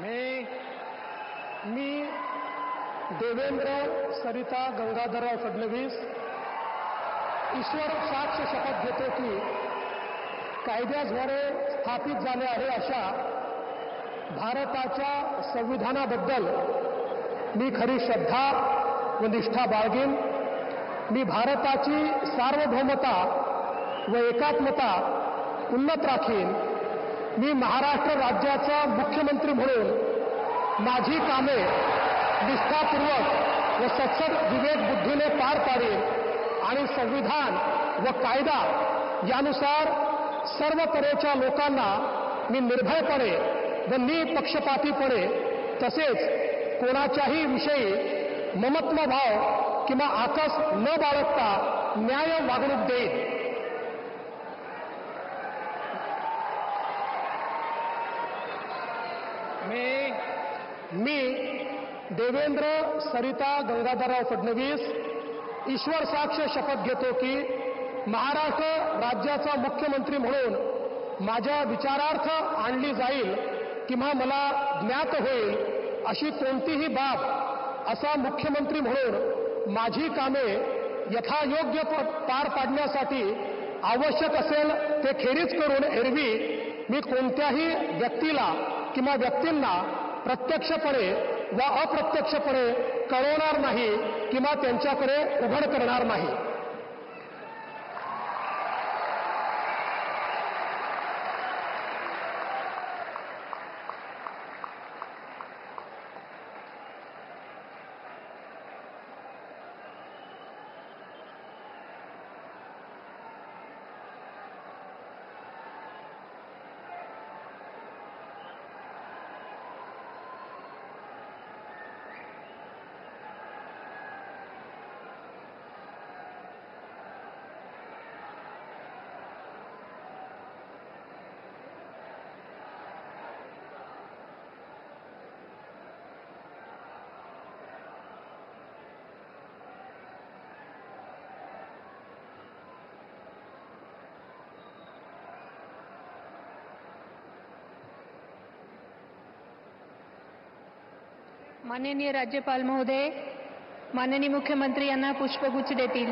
मी देवेंद्र सरिता गंगाधरराव फडणवीस ईश्वर साक्ष शपथ घेतो की कायद्याद्वारे स्थापित झाले आहे अशा भारताच्या संविधानाबद्दल मी खरी श्रद्धा व निष्ठा बाळगेन. मी भारताची सार्वभौमता व एकात्मता उन्नत राखीन. मी महाराष्ट्र राज्याचा मुख्यमंत्री म्हणून माझी कामे निष्ठापूर्वक व सत्सद विवेक बुद्धीने पार पाडेन आणि संविधान व कायदा यानुसार सर्व तऱ्हेच्या लोकांना मी निर्भयपणे व निपक्षपातीपणे तसेच कोणाच्याही विषयी ममत्वभाव किंवा आकस न बाळगता न्याय वागणूक देईन. मी देवेंद्र सरिता गंगाधरराव फडणवीस ईश्वर साक्ष शपथ घेतो की महाराष्ट्र राज्याचा मुख्यमंत्री म्हणून माझ्या विचारार्थ आणली जाईल किंवा मला ज्ञात होईल अशी कोणतीही बाब असा मुख्यमंत्री म्हणून माझी कामे यथायोग्य पार पाडण्यासाठी आवश्यक असेल ते खेरीज करून एरवी मी कोणत्याही व्यक्तीला किंवा व्यक्तींना प्रत्यक्षपणे व अप्रत्यक्षपणे कळवणार नाही किंवा त्यांच्याकडे उघड करणार नाही. माननीय राज्यपाल महोदय, माननीय मुख्यमंत्री यांना पुष्पगुच्छ देतील.